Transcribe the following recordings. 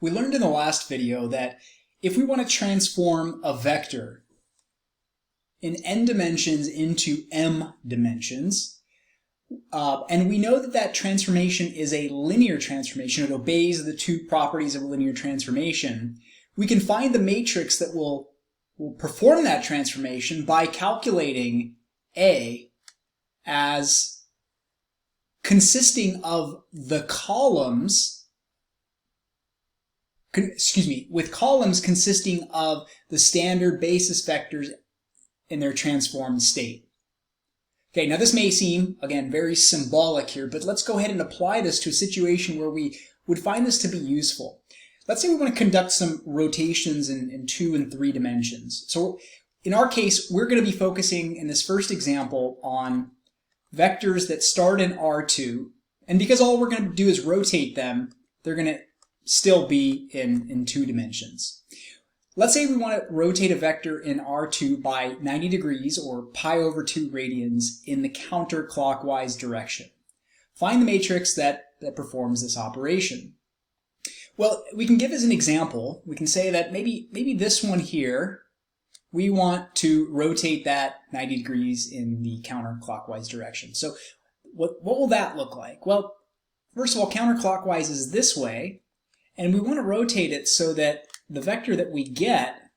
We learned in the last video that if we want to transform a vector in n dimensions into m dimensions, and we know that that transformation is a linear transformation, it obeys the two properties of a linear transformation, we can find the matrix that will perform that transformation by calculating A as consisting of the columns, with columns consisting of the standard basis vectors in their transformed state. Okay, now this may seem, again, very symbolic here, but let's go ahead and apply this to a situation where we would find this to be useful. Let's say we want to conduct some rotations in 2 and 3 dimensions. So in our case, we're going to be focusing in this first example on vectors that start in R2, and because all we're going to do is rotate them, they're going to still be in 2 dimensions. Let's say we want to rotate a vector in R2 by 90 degrees or pi over 2 radians in the counterclockwise direction. Find the matrix that performs this operation. Well, we can give as an example, we can say that maybe this one here, we want to rotate that 90 degrees in the counterclockwise direction. So what will that look like? Well, first of all, counterclockwise is this way, and we want to rotate it so that the vector that we get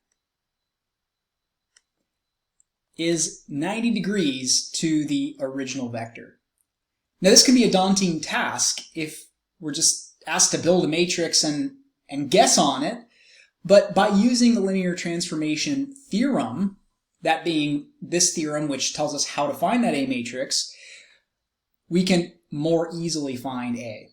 is 90 degrees to the original vector. Now this can be a daunting task if we're just asked to build a matrix and guess on it, but by using the linear transformation theorem, that being this theorem which tells us how to find that A matrix, we can more easily find A.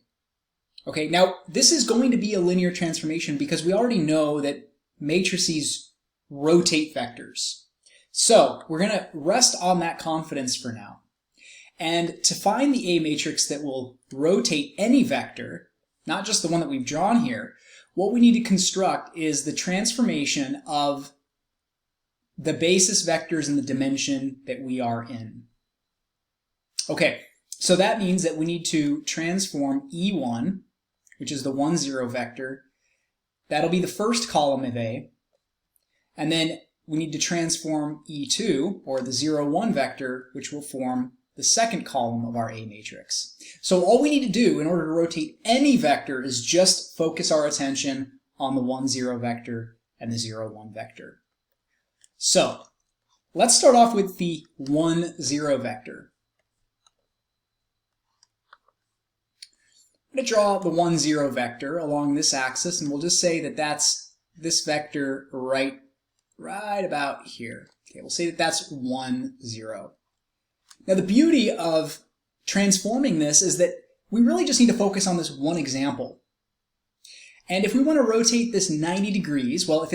Okay, now this is going to be a linear transformation because we already know that matrices rotate vectors. So we're going to rest on that confidence for now. And to find the A matrix that will rotate any vector, not just the one that we've drawn here, what we need to construct is the transformation of the basis vectors in the dimension that we are in. Okay, so that means that we need to transform E1, which is the 1, 0 vector. That'll be the first column of A. And then we need to transform E2, or the 0, 1 vector, which will form the second column of our A matrix. So all we need to do in order to rotate any vector is just focus our attention on the 1, 0 vector and the 0, 1 vector. So let's start off with the 1, 0 vector. I'm going to draw the 1, 0 vector along this axis, and we'll just say that that's this vector right about here. Okay, we'll say that that's 1, 0. Now the beauty of transforming this is that we really just need to focus on this one example. And if we want to rotate this 90 degrees, well,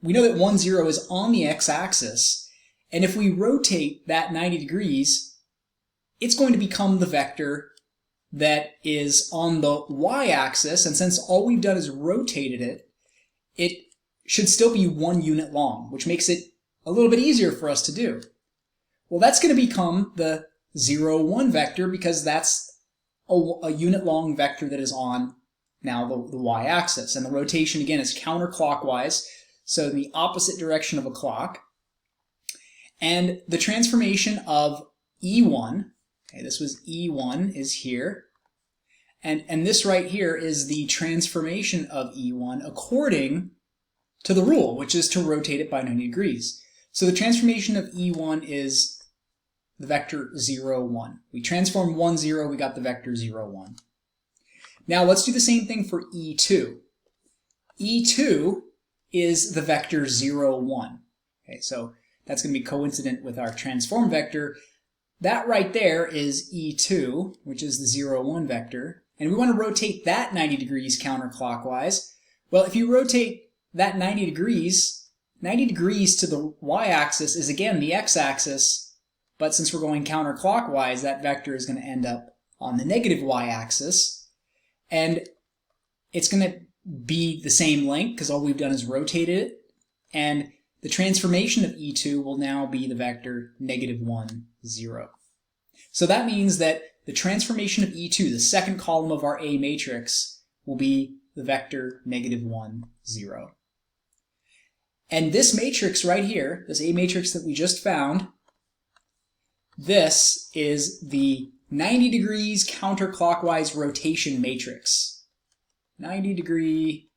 we know that 1, 0 is on the x-axis, and if we rotate that 90 degrees, it's going to become the vector that is on the y-axis, and since all we've done is rotated it, it should still be 1 unit long, which makes it a little bit easier for us to do. Well, that's going to become the 0, 1 vector because that's a unit long vector that is on now the y-axis. And the rotation, again, is counterclockwise, so in the opposite direction of a clock. And the transformation of E1, okay, this was E1, is here. And this right here is the transformation of E1 according to the rule, which is to rotate it by 90 degrees. So the transformation of E1 is the vector 0, 1. We transformed 1, 0, we got the vector 0, 1. Now let's do the same thing for E2. E2 is the vector 0, 1. Okay, so that's going to be coincident with our transform vector. That right there is E2, which is the 0, 1 vector. And we want to rotate that 90 degrees counterclockwise. Well, if you rotate that 90 degrees to the y-axis is again the x-axis, but since we're going counterclockwise, that vector is going to end up on the negative y-axis, and it's going to be the same length because all we've done is rotated it, and the transformation of E2 will now be the vector negative 1, 0. So that means that the transformation of E2, the second column of our A matrix, will be the vector -1, 0. And this matrix right here, this A matrix that we just found, this is the 90 degrees counterclockwise rotation matrix. 90-degree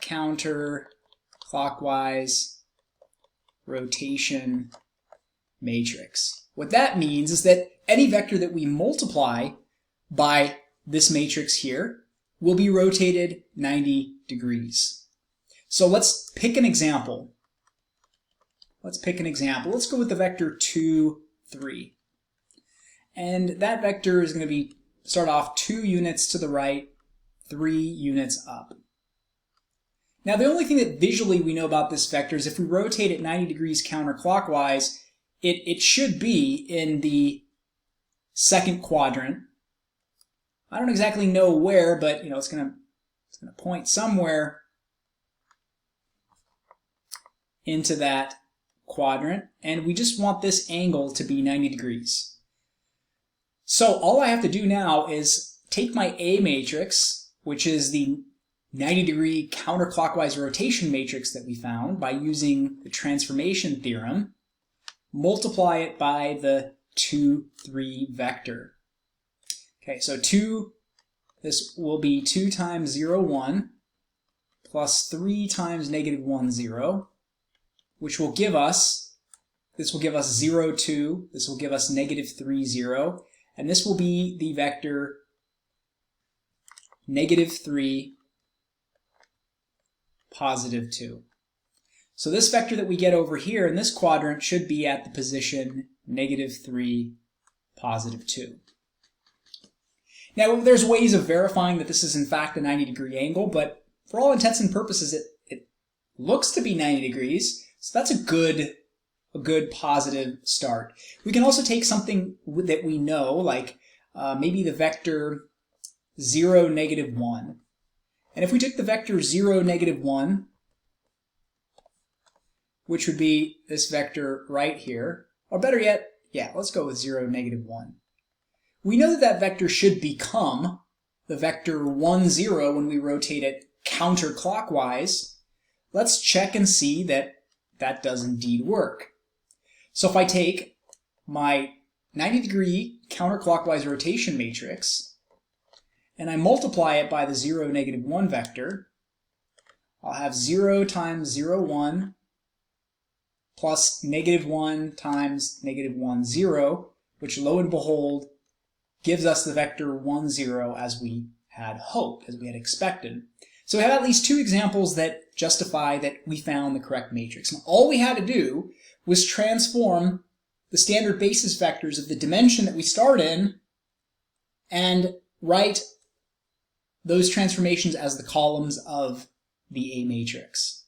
counterclockwise rotation matrix. What that means is that any vector that we multiply by this matrix here will be rotated 90 degrees. So let's pick an example. Let's go with the vector 2, 3. And that vector is going to start off 2 units to the right, 3 units up. Now the only thing that visually we know about this vector is if we rotate it 90 degrees counterclockwise, it should be in the second quadrant. I don't exactly know where, but it's going to point somewhere into that quadrant, and we just want this angle to be 90 degrees. So all I have to do now is take my A matrix, which is the 90-degree counterclockwise rotation matrix that we found by using the transformation theorem, multiply it by the 2, 3 vector. Okay, so this will be 2 times 0, 1 plus 3 times -1, 0, which will give us, this will give us 0, 2, this will give us -3, 0, and this will be the vector -3, +2. So this vector that we get over here in this quadrant should be at the position -3, +2. Now there's ways of verifying that this is in fact a 90-degree angle, but for all intents and purposes it looks to be 90 degrees, so that's a good positive start. We can also take something that we know, like maybe the vector 0, -1. And if we took the vector 0, -1, which would be this vector right here, or better yet, yeah, let's go with 0, -1. We know that that vector should become the vector 1, 0 when we rotate it counterclockwise. Let's check and see that that does indeed work. So if I take my 90-degree counterclockwise rotation matrix and I multiply it by the 0, -1 vector, I'll have 0 times 0, 1 plus -1 times -1, 0, which lo and behold gives us the vector 1, 0 as we had hoped, as we had expected. So we have at least 2 examples that justify that we found the correct matrix. And all we had to do was transform the standard basis vectors of the dimension that we start in and write those transformations as the columns of the A matrix.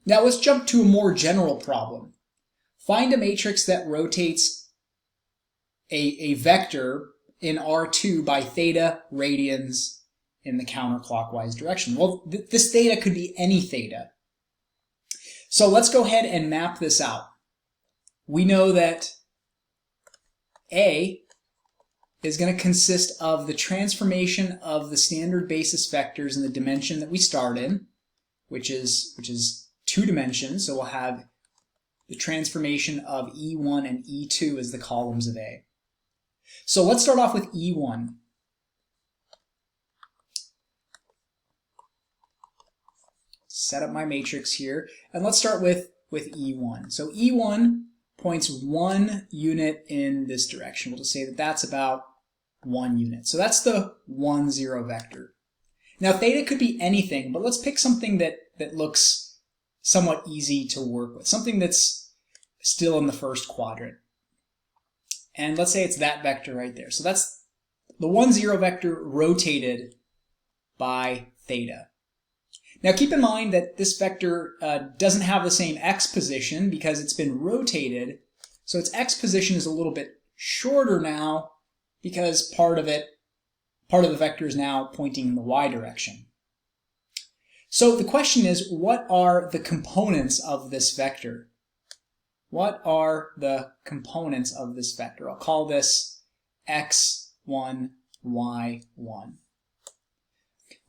Now let's jump to a more general problem. Find a matrix that rotates a vector in R2 by theta radians in the counterclockwise direction. Well, this theta could be any theta. So let's go ahead and map this out. We know that A is going to consist of the transformation of the standard basis vectors in the dimension that we start in, which is 2 dimensions. So we'll have the transformation of E1 and E2 as the columns of A. So let's start off with E1. Set up my matrix here, and let's start with E1. So E1 points 1 unit in this direction. We'll just say that that's about 1 unit. So that's the 1, 0 vector. Now theta could be anything, but let's pick something that looks somewhat easy to work with, something that's still in the first quadrant. And let's say it's that vector right there. So that's the 1, 0 vector rotated by theta. Now keep in mind that this vector doesn't have the same x position because it's been rotated, so its x position is a little bit shorter now because part of the vector is now pointing in the y direction. So the question is, what are the components of this vector? What are the components of this vector? I'll call this x1, y1.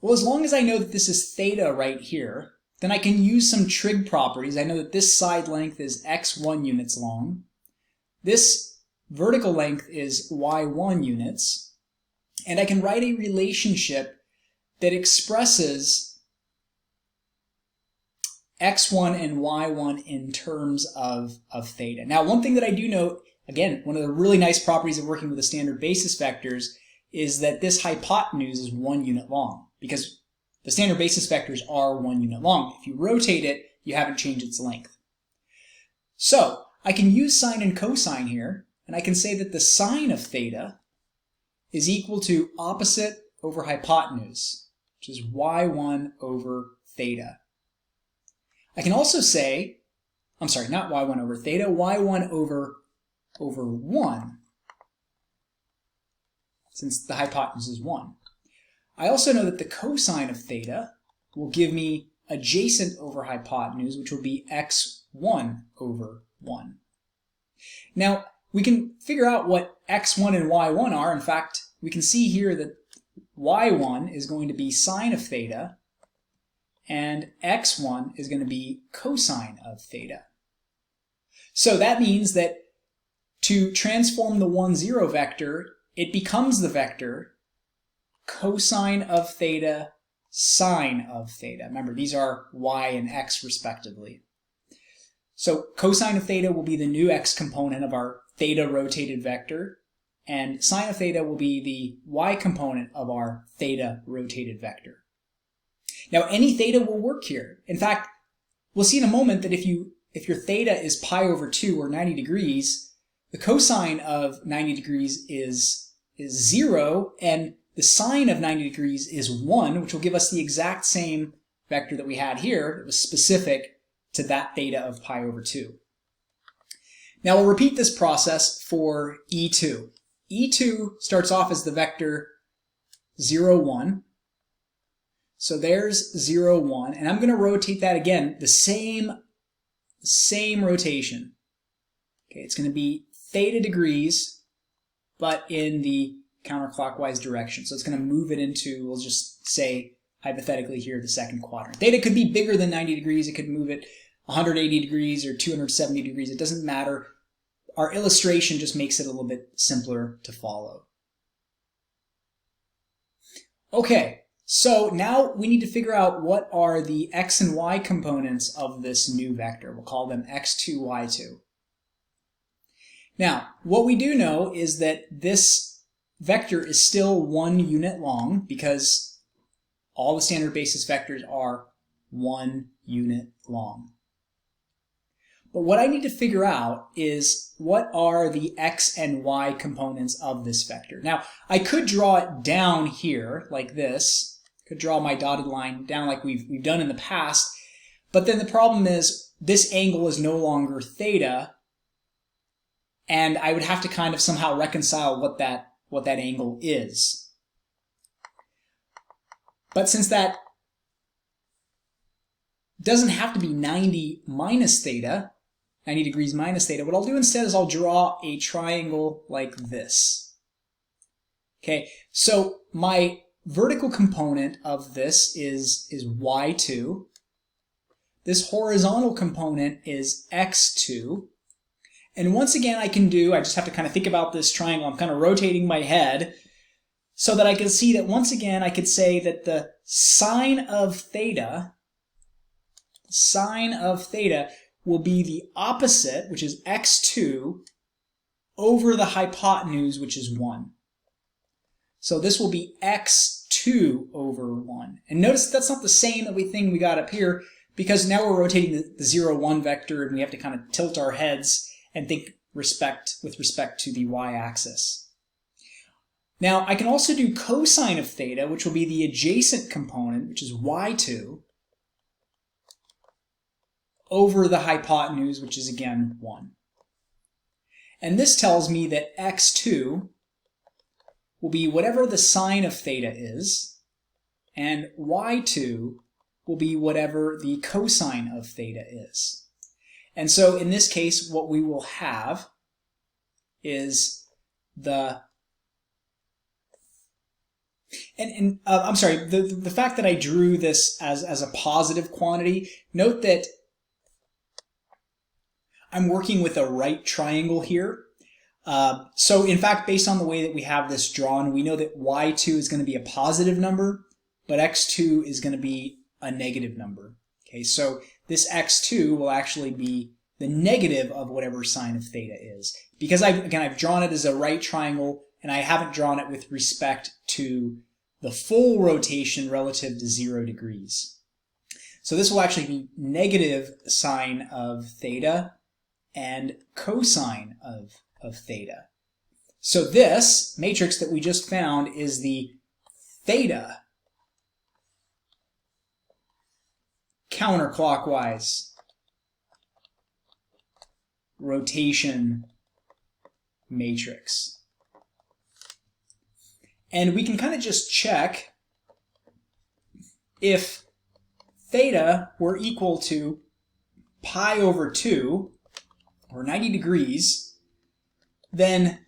Well, as long as I know that this is theta right here, then I can use some trig properties. I know that this side length is x1 units long. This vertical length is y1 units. And I can write a relationship that expresses x1 and y1 in terms of theta. Now, one thing that I do note, again, one of the really nice properties of working with the standard basis vectors is that this hypotenuse is 1 unit long, because the standard basis vectors are 1 unit long. If you rotate it, you haven't changed its length. So I can use sine and cosine here, and I can say that the sine of theta is equal to opposite over hypotenuse, which is y1 over theta. I can also say, I'm sorry, not y1 over theta, y1 over 1, since the hypotenuse is 1. I also know that the cosine of theta will give me adjacent over hypotenuse, which will be x1 over 1. Now, we can figure out what x1 and y1 are. In fact, we can see here that y1 is going to be sine of theta, and x1 is going to be cosine of theta. So that means that to transform the 1, 0 vector, it becomes the vector cosine of theta, sine of theta. Remember, these are y and x respectively. So cosine of theta will be the new x component of our theta rotated vector, and sine of theta will be the y component of our theta rotated vector. Now, any theta will work here. In fact, we'll see in a moment that if your theta is pi over 2 or 90 degrees, the cosine of 90 degrees is 0, and the sine of 90 degrees is 1, which will give us the exact same vector that we had here that was specific to that theta of pi over 2. Now we'll repeat this process for E2. E2 starts off as the vector 0, 1. So there's 0, 1, and I'm going to rotate that again, the same rotation. Okay, it's going to be theta degrees, but in the counterclockwise direction. So it's going to move it into, we'll just say, hypothetically here, the second quadrant. Theta could be bigger than 90 degrees. It could move it 180 degrees or 270 degrees. It doesn't matter. Our illustration just makes it a little bit simpler to follow. Okay, so now we need to figure out what are the x and y components of this new vector. We'll call them x2, y2. Now, what we do know is that this vector is still 1 unit long because all the standard basis vectors are 1 unit long. But what I need to figure out is what are the x and y components of this vector. Now, I could draw it down here like this. I could draw my dotted line down like we've done in the past. But then the problem is this angle is no longer theta, and I would have to kind of somehow reconcile what that angle is. But since that doesn't have to be 90 minus theta, 90 degrees minus theta, what I'll do instead is I'll draw a triangle like this. Okay, so my vertical component of this is y2. This horizontal component is x2. And once again, I just have to kind of think about this triangle. I'm kind of rotating my head so that I can see that once again, I could say that the sine of theta will be the opposite, which is x2, over the hypotenuse, which is 1. So this will be x2 over 1. And notice that's not the same thing we got up here, because now we're rotating the 0, 1 vector, and we have to kind of tilt our heads and think with respect to the y-axis. Now, I can also do cosine of theta, which will be the adjacent component, which is y2, over the hypotenuse, which is again 1. And this tells me that x2 will be whatever the sine of theta is, and y2 will be whatever the cosine of theta is. And so in this case, what we will have is the And I'm sorry, the fact that I drew this as a positive quantity, note that I'm working with a right triangle here. So in fact, based on the way that we have this drawn, we know that y2 is going to be a positive number, but x2 is going to be a negative number. Okay, so this x2 will actually be the negative of whatever sine of theta is. Because I've drawn it as a right triangle, and I haven't drawn it with respect to the full rotation relative to 0 degrees. So this will actually be negative sine of theta and cosine of theta. So this matrix that we just found is the theta counterclockwise rotation matrix. And we can kind of just check if theta were equal to pi over 2, or 90 degrees, then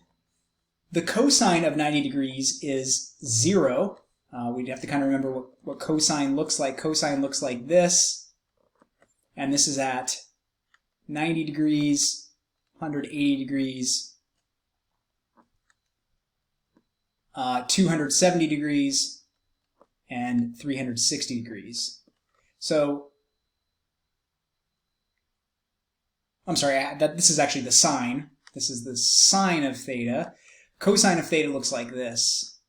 the cosine of 90 degrees is 0. We'd have to kind of remember what cosine looks like. Cosine looks like this, and this is at 90 degrees, 180 degrees, 270 degrees, and 360 degrees. So, I'm sorry, this is actually the sine. This is the sine of theta. Cosine of theta looks like this.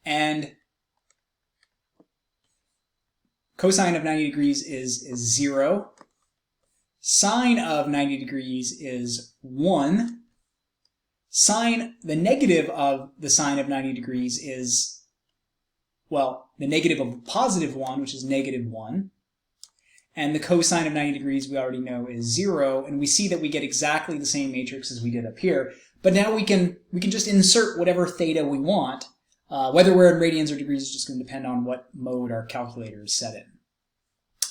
And cosine of 90 degrees is 0. Sine of 90 degrees is 1. The negative of the sine of 90 degrees is, well, the negative of a positive 1, which is negative 1. And the cosine of 90 degrees we already know is 0, and we see that we get exactly the same matrix as we did up here. But now we can just insert whatever theta we want. Whether we're in radians or degrees is just going to depend on what mode our calculator is set in.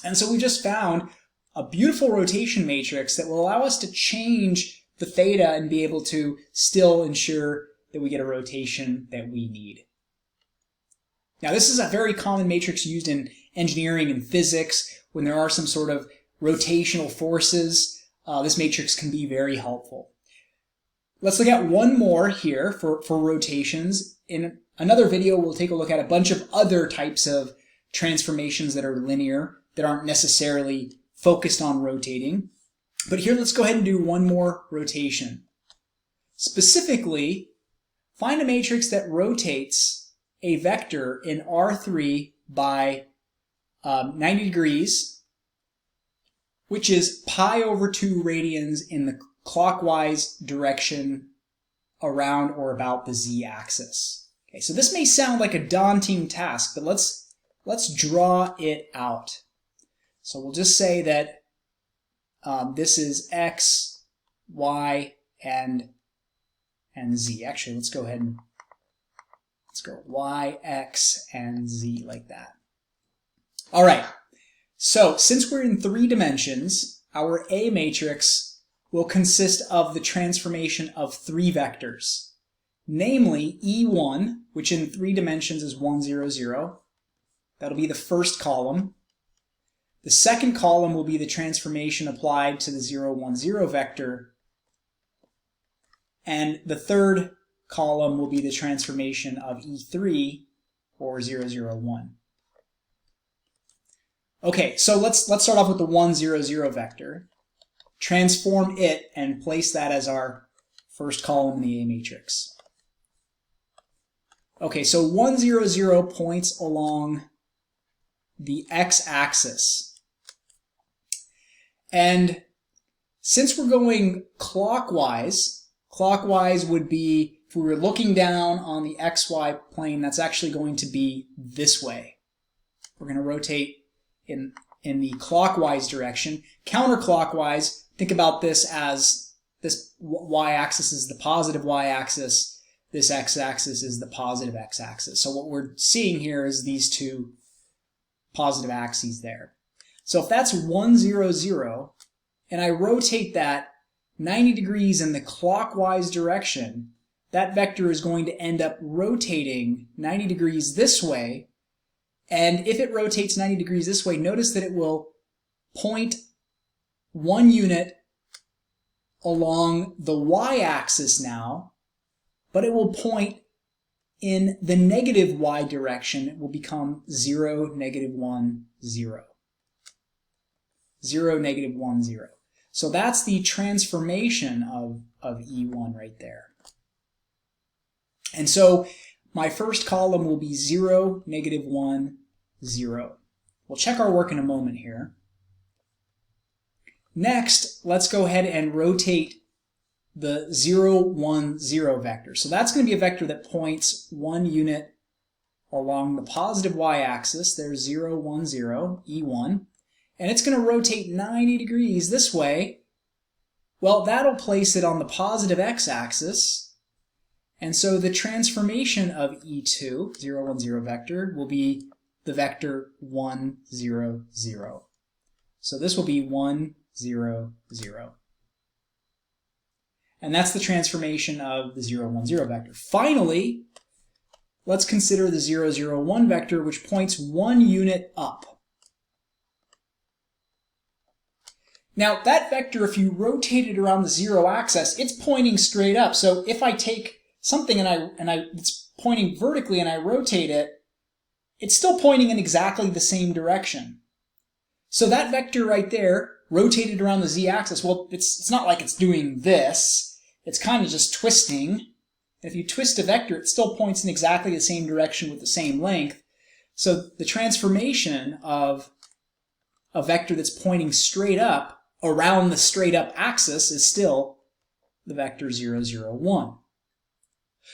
And so we just found a beautiful rotation matrix that will allow us to change the theta and be able to still ensure that we get a rotation that we need. Now, this is a very common matrix used in engineering and physics. When there are some sort of rotational forces, this matrix can be very helpful. Let's look at one more here for rotations. In another video, we'll take a look at a bunch of other types of transformations that are linear, that aren't necessarily focused on rotating. But here, let's go ahead and do one more rotation. Specifically, find a matrix that rotates a vector in R3 by 90 degrees, which is pi over 2 radians in the clockwise direction around or about the z-axis. Okay, so this may sound like a daunting task, but let's draw it out. So we'll just say that this is x, y, and z. Actually, let's go ahead and let's go y, x, and z like that. All right, so since we're in 3 dimensions, our A matrix will consist of the transformation of 3 vectors, namely E1, which in 3 dimensions is 1, 0, 0. That'll be the first column. The second column will be the transformation applied to the 0, 1, 0 vector. And the third column will be the transformation of E3, or 0, 0, 1. Okay, so let's start off with the 1, 0, 0 vector. Transform it and place that as our first column in the A matrix. Okay, so 1, 0, 0 points along the x-axis. And since we're going clockwise would be, if we were looking down on the xy plane, that's actually going to be this way. We're going to rotate in the clockwise direction. Counterclockwise, think about this as this y-axis is the positive y-axis, this x-axis is the positive x-axis. So what we're seeing here is these two positive axes there. So if that's 1, 0, 0, and I rotate that 90 degrees in the clockwise direction, that vector is going to end up rotating 90 degrees this way. And if it rotates 90 degrees this way, notice that it will point 1 unit along the y-axis now, but it will point in the negative y direction. It will become 0, -1, 0. 0, -1, 0. So that's the transformation of E1 right there. And so my first column will be 0, -1, 0. We'll check our work in a moment here. Next, let's go ahead and rotate the 0, 1, 0 vector. So that's going to be a vector that points 1 unit along the positive y-axis. There's 0, 1, 0, E1. And it's going to rotate 90 degrees this way. Well, that'll place it on the positive x-axis. And so the transformation of E2, 0, 1, 0 vector, will be the vector 1, 0, 0. So this will be 1, 0, 0. And that's the transformation of the 0, 1, 0 vector. Finally, let's consider the 0, 0, 1 vector, which points 1 unit up. Now, that vector, if you rotate it around the 0 axis, it's pointing straight up. So if I take something and it's pointing vertically and I rotate it, it's still pointing in exactly the same direction. So that vector right there, rotated around the z-axis, well, it's not like it's doing this. It's kind of just twisting. And if you twist a vector, it still points in exactly the same direction with the same length. So the transformation of a vector that's pointing straight up around the straight up axis is still the vector 0, 0, 1.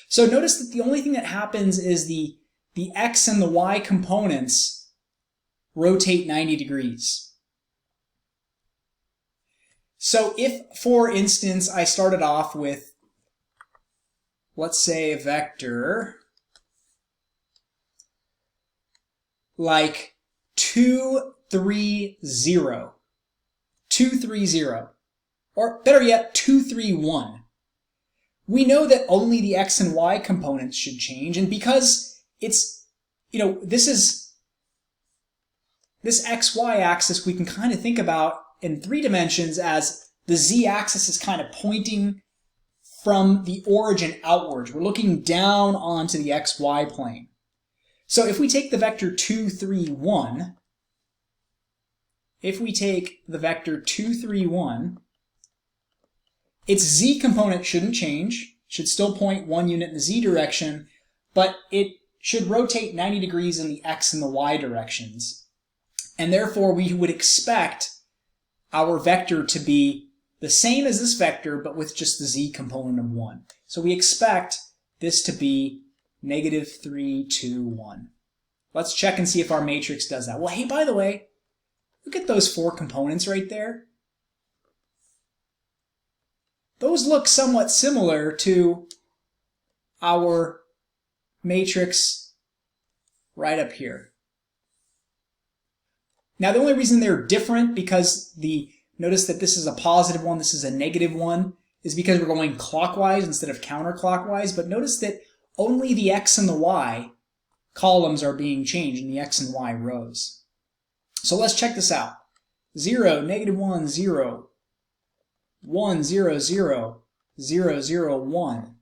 So notice that the only thing that happens is the x and the y components rotate 90 degrees. So if, for instance, I started off with, let's say, a vector like 2, 3, 0, 2, 3, 0, or better yet, 2, 3, 1. We know that only the x and y components should change, and because it's, this xy axis we can kind of think about in 3 dimensions as the z-axis is kind of pointing from the origin outwards. We're looking down onto the xy plane. So if we take the vector 2, 3, 1, if we take the vector 2, 3, 1, its z component shouldn't change, should still point 1 unit in the z direction, but it should rotate 90 degrees in the x and the y directions. And therefore we would expect our vector to be the same as this vector, but with just the z component of 1. So we expect this to be -3, 2, 1. Let's check and see if our matrix does that. Well, hey, by the way, look at those 4 components right there. Those look somewhat similar to our matrix right up here. Now, the only reason they're different, because notice that this is a positive one, this is a negative one, is because we're going clockwise instead of counterclockwise. But notice that only the x and the y columns are being changed in the x and y rows. So let's check this out. 0, -1, 0, 1, 0, 0, 0, 0, 1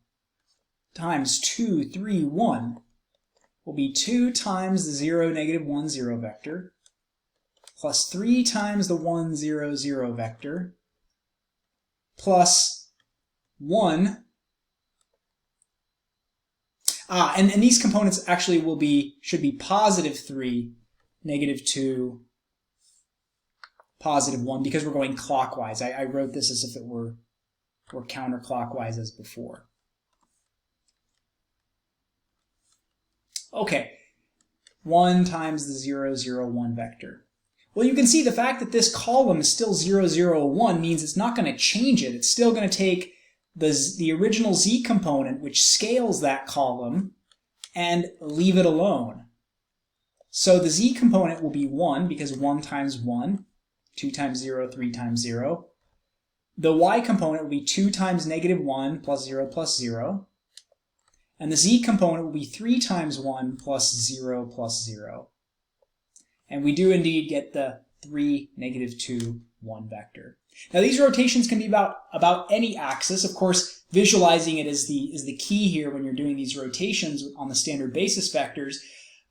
times 2, 3, 1 will be 2 times the 0, -1, 0 vector plus 3 times the 1, 0, 0 vector plus 1. And these components actually should be +3, -2, +1, because we're going clockwise. I wrote this as if it were counterclockwise as before. Okay, 1 times the 0, 0, 1 vector. Well, you can see the fact that this column is still 0, 0, 1 means it's not going to change it. It's still going to take the original z component, which scales that column, and leave it alone. So the z component will be 1, because 1 times 1, 2 times 0, 3 times 0. the y component will be 2 times negative 1 plus 0 plus 0. And the z component will be 3 times 1 plus 0 plus 0. And we do indeed get the 3, negative 2, 1 vector. Now these rotations can be about any axis. Of course, visualizing it is the key here when you're doing these rotations on the standard basis vectors.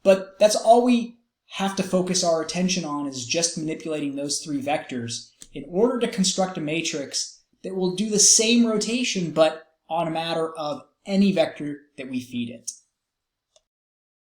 But that's all we have to focus our attention on, is just manipulating those 3 vectors in order to construct a matrix that will do the same rotation but on a matter of any vector that we feed it.